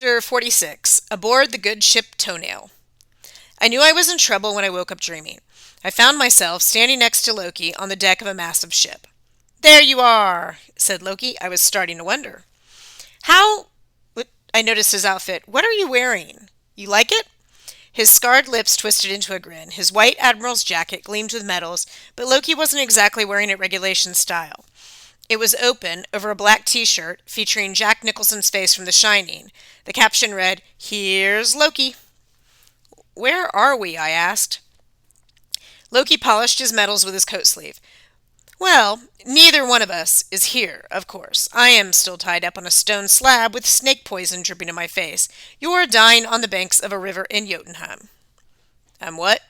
Chapter 46. Aboard the Good Ship Toenail. I knew I was in trouble when I woke up dreaming. I found myself standing next to Loki on the deck of a massive ship. "There you are," said Loki. I was starting to wonder. "How?" I noticed his outfit. "What are you wearing? You like it?" His scarred lips twisted into a grin. His white admiral's jacket gleamed with medals, but Loki wasn't exactly wearing it regulation style. It was open over a black t-shirt featuring Jack Nicholson's face from The Shining. The caption read, "Here's Loki." "Where are we?" I asked. Loki polished his medals with his coat sleeve. "Well, neither one of us is here, of course. I am still tied up on a stone slab with snake poison dripping in my face. You're dying on the banks of a river in Jotunheim." "I'm what?"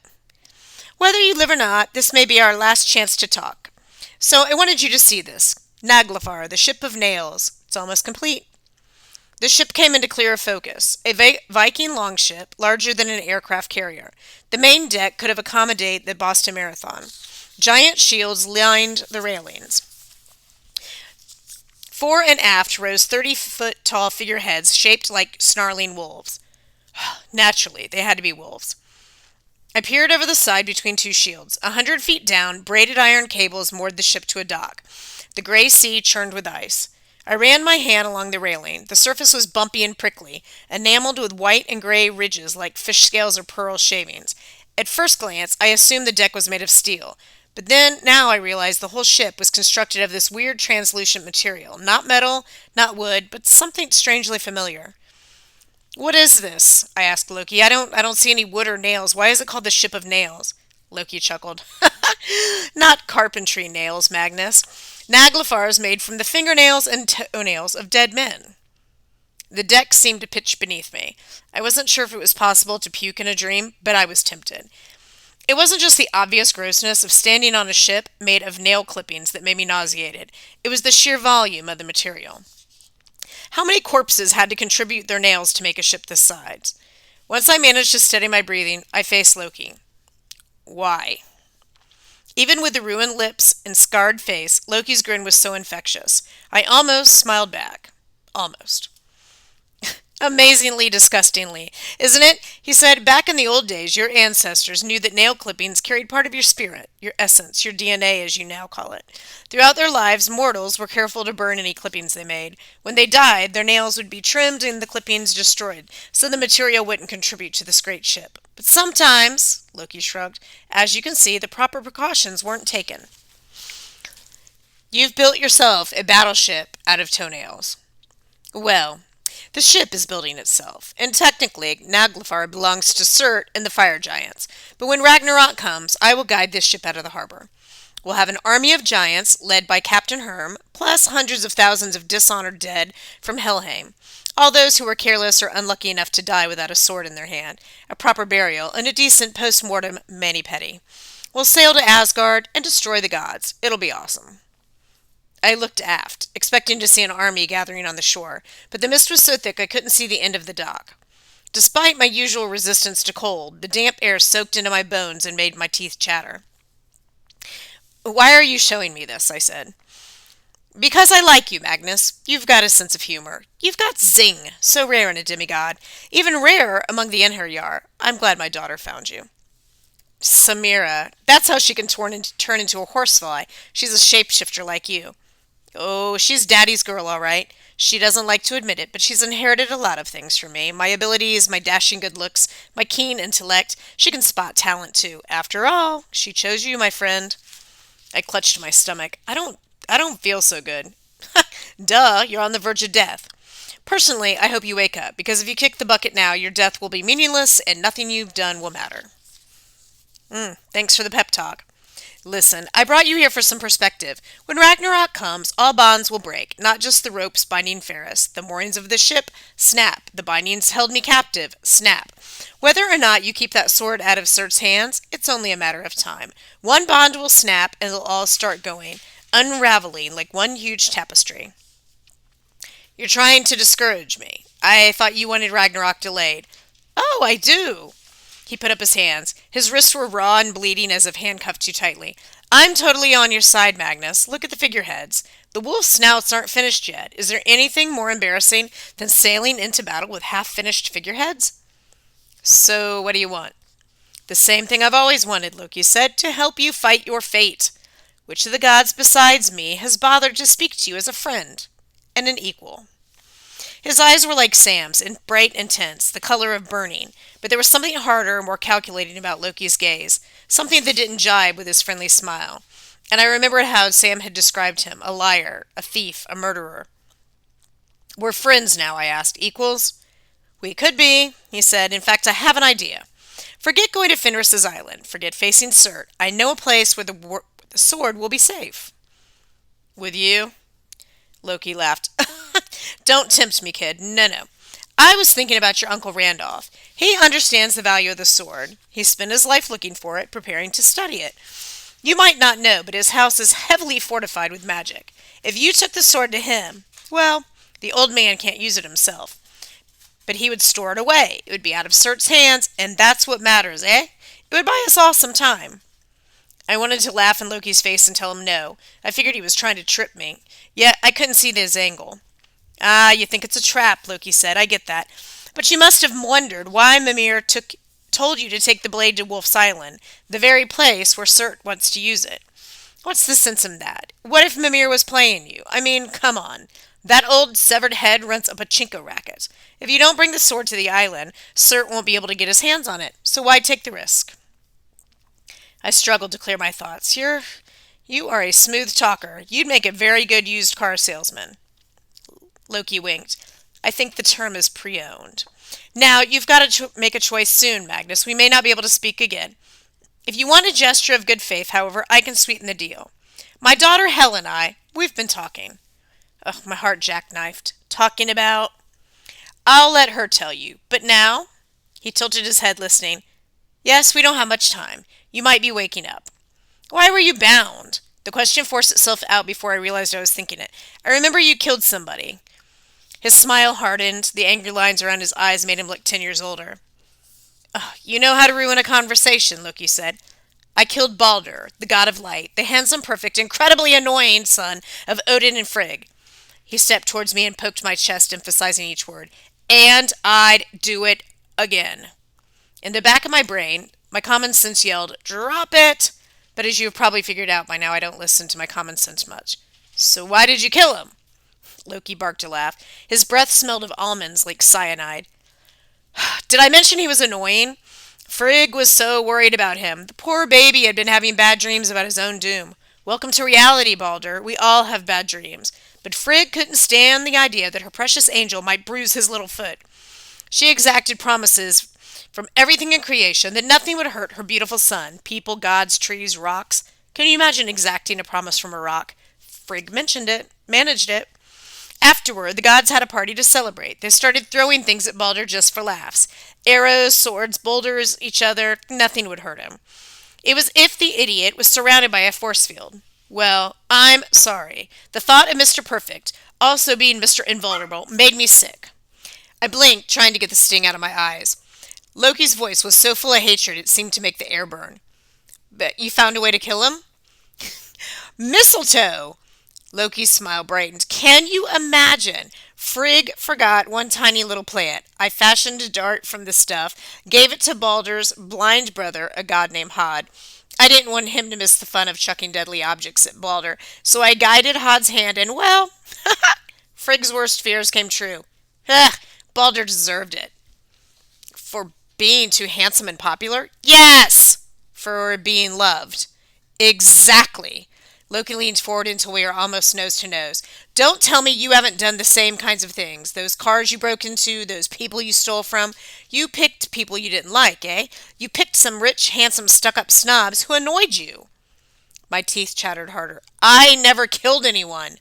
"Whether you live or not, this may be our last chance to talk. So I wanted you to see this. Naglfar, the ship of nails. It's almost complete." The ship came into clearer focus. A Viking longship, larger than an aircraft carrier. The main deck could have accommodated the Boston Marathon. Giant shields lined the railings. Fore and aft rose 30-foot-tall figureheads shaped like snarling wolves. Naturally, they had to be wolves. I peered over the side between two shields. 100 feet down, braided iron cables moored the ship to a dock. The gray sea churned with ice. I ran my hand along the railing. The surface was bumpy and prickly, enameled with white and gray ridges like fish scales or pearl shavings. At first glance, I assumed the deck was made of steel. But now I realized the whole ship was constructed of this weird translucent material. Not metal, not wood, but something strangely familiar. "What is this?" I asked Loki. I don't see any wood or nails. Why is it called the Ship of Nails?" Loki chuckled. "Not carpentry nails, Magnus. Naglfar is made from the fingernails and toenails of dead men." The deck seemed to pitch beneath me. I wasn't sure if it was possible to puke in a dream, but I was tempted. It wasn't just the obvious grossness of standing on a ship made of nail clippings that made me nauseated. It was the sheer volume of the material. How many corpses had to contribute their nails to make a ship this size? Once I managed to steady my breathing, I faced Loki. "Why?" Even with the ruined lips and scarred face, Loki's grin was so infectious. I almost smiled back. Almost. "Amazingly disgustingly, isn't it?" he said. "Back in the old days, your ancestors knew that nail clippings carried part of your spirit, your essence, your DNA, as you now call it. Throughout their lives, mortals were careful to burn any clippings they made. When they died, their nails would be trimmed and the clippings destroyed, so the material wouldn't contribute to this great ship. But sometimes," Loki shrugged, "as you can see, the proper precautions weren't taken. You've built yourself a battleship out of toenails. Well, the ship is building itself, and technically Naglfar belongs to Surt and the Fire Giants. But when Ragnarok comes, I will guide this ship out of the harbor. We'll have an army of giants, led by Captain Herm, plus hundreds of thousands of dishonored dead from Helheim. All those who were careless or unlucky enough to die without a sword in their hand, a proper burial, and a decent post-mortem mani-pedi. We'll sail to Asgard and destroy the gods. It'll be awesome." I looked aft, expecting to see an army gathering on the shore, but the mist was so thick I couldn't see the end of the dock. Despite my usual resistance to cold, the damp air soaked into my bones and made my teeth chatter. "Why are you showing me this?" I said. "Because I like you, Magnus. You've got a sense of humor. You've got zing, so rare in a demigod. Even rarer among the Einherjar. I'm glad my daughter found you." "Samira. That's how she can turn into a horsefly. She's a shapeshifter like you." "Oh, she's daddy's girl, all right. She doesn't like to admit it, but she's inherited a lot of things from me. My abilities, my dashing good looks, my keen intellect. She can spot talent, too. After all, she chose you, my friend." I clutched my stomach. I don't feel so good. "Duh, you're on the verge of death. Personally, I hope you wake up, because if you kick the bucket now, your death will be meaningless and nothing you've done will matter." Thanks for the pep talk. "Listen, I brought you here for some perspective. When Ragnarok comes, all bonds will break, not just the ropes binding Ferris. The moorings of the ship, snap. The bindings held me captive, snap. Whether or not you keep that sword out of Surt's hands, it's only a matter of time. One bond will snap and it'll all start going, unraveling like one huge tapestry." "You're trying to discourage me. I thought you wanted Ragnarok delayed." "Oh, I do." He put up his hands. His wrists were raw and bleeding as if handcuffed too tightly. "I'm totally on your side, Magnus. Look at the figureheads. The wolf snouts aren't finished yet. Is there anything more embarrassing than sailing into battle with half-finished figureheads? So, what do you want? The same thing I've always wanted, Loki said, to help you fight your fate. Which of the gods besides me has bothered to speak to you as a friend and an equal? His eyes were like Sam's, and bright and tense, the color of burning, but there was something harder and more calculating about Loki's gaze, something that didn't jibe with his friendly smile. And I remembered how Sam had described him, a liar, a thief, a murderer. We're friends now, I asked. Equals? We could be, he said. In fact, I have an idea. Forget going to Fenris's Island. Forget facing Surt. I know a place where the sword will be safe. With you? Loki laughed. Don't tempt me, kid. No, no. I was thinking about your Uncle Randolph. He understands the value of the sword. He spent his life looking for it, preparing to study it. You might not know, but his house is heavily fortified with magic. If you took the sword to him, well, the old man can't use it himself. But he would store it away. It would be out of Surt's hands, and that's what matters, eh? It would buy us all some time. I wanted to laugh in Loki's face and tell him no. I figured he was trying to trip me. Yet I couldn't see his angle. Ah, you think it's a trap, Loki said. I get that. But you must have wondered why Mimir told you to take the blade to Wolf's Island, the very place where Surt wants to use it. What's the sense in that? What if Mimir was playing you? I mean, come on. That old severed head runs a pachinko racket. If you don't bring the sword to the island, Surt won't be able to get his hands on it. So why take the risk? I struggled to clear my thoughts. You are a smooth talker. You'd make a very good used car salesman. Loki winked. I think the term is pre-owned. Now, you've got to make a choice soon, Magnus. We may not be able to speak again. If you want a gesture of good faith, however, I can sweeten the deal. My daughter Hel and we've been talking. Oh, my heart jackknifed. Talking about? I'll let her tell you. But now? He tilted his head, listening. Yes, we don't have much time. You might be waking up. Why were you bound? The question forced itself out before I realized I was thinking it. I remember you killed somebody. His smile hardened. The angry lines around his eyes made him look 10 years older. Oh, you know how to ruin a conversation, Loki said. I killed Baldur, the god of light, the handsome, perfect, incredibly annoying son of Odin and Frigg. He stepped towards me and poked my chest, emphasizing each word. And I'd do it again. In the back of my brain, my common sense yelled, drop it! But as you have probably figured out by now, I don't listen to my common sense much. So why did you kill him? Loki barked a laugh. His breath smelled of almonds like cyanide. Did I mention he was annoying? Frigg was so worried about him. The poor baby had been having bad dreams about his own doom. Welcome to reality, Baldur. We all have bad dreams. But Frigg couldn't stand the idea that her precious angel might bruise his little foot. She exacted promises from everything in creation that nothing would hurt her beautiful son. People, gods, trees, rocks. Can you imagine exacting a promise from a rock? Frigg managed it. Afterward, the gods had a party to celebrate. They started throwing things at Baldur just for laughs. Arrows, swords, boulders, each other. Nothing would hurt him. It was if the idiot was surrounded by a force field. Well, I'm sorry. The thought of Mr. Perfect, also being Mr. Invulnerable, made me sick. I blinked, trying to get the sting out of my eyes. Loki's voice was so full of hatred it seemed to make the air burn. But you found a way to kill him? Mistletoe! Loki's smile brightened. Can you imagine? Frigg forgot one tiny little plant. I fashioned a dart from the stuff, gave it to Baldur's blind brother, a god named Hod. I didn't want him to miss the fun of chucking deadly objects at Baldur, so I guided Hod's hand and, well, Frigg's worst fears came true. Ugh, Baldur deserved it. For being too handsome and popular? Yes! For being loved. Exactly. Loki leaned forward until we were almost nose to nose. Don't tell me you haven't done the same kinds of things. Those cars you broke into, those people you stole from. You picked people you didn't like, eh? You picked some rich, handsome, stuck-up snobs who annoyed you. My teeth chattered harder. I never killed anyone.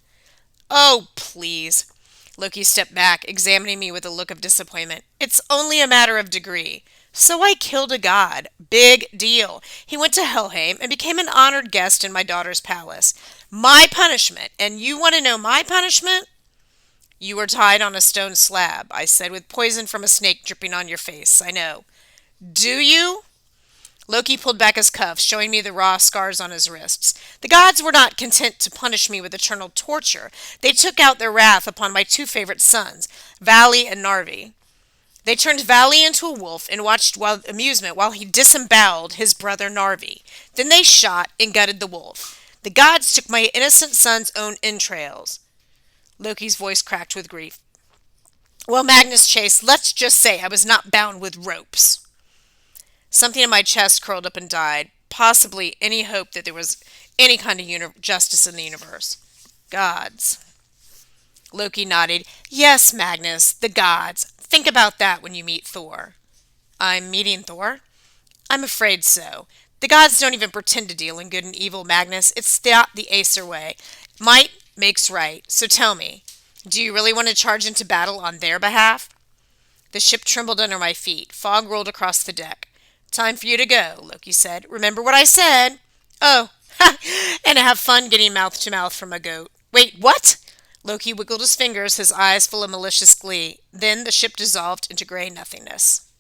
Oh, please. Loki stepped back, examining me with a look of disappointment. It's only a matter of degree. So I killed a god. Big deal. He went to Helheim and became an honored guest in my daughter's palace. My punishment. And you want to know my punishment? You were tied on a stone slab, I said, with poison from a snake dripping on your face. I know. Do you? Loki pulled back his cuffs, showing me the raw scars on his wrists. The gods were not content to punish me with eternal torture. They took out their wrath upon my two favorite sons, Vali and Narvi. They turned Vali into a wolf and watched amusement while he disemboweled his brother Narvi. Then they shot and gutted the wolf. The gods took my innocent son's own entrails. Loki's voice cracked with grief. Well, Magnus Chase, let's just say I was not bound with ropes. Something in my chest curled up and died, possibly any hope that there was any kind of justice in the universe. Gods. Loki nodded. Yes, Magnus, the gods. Think about that when you meet Thor. I'm meeting Thor? I'm afraid so. The gods don't even pretend to deal in good and evil, Magnus. It's not the Aesir way. Might makes right. So tell me, do you really want to charge into battle on their behalf? The ship trembled under my feet. Fog rolled across the deck. Time for you to go, Loki said. Remember what I said? Oh, ha! And have fun getting mouth to mouth from a goat. Wait, what? Loki wiggled his fingers, his eyes full of malicious glee. Then the ship dissolved into gray nothingness.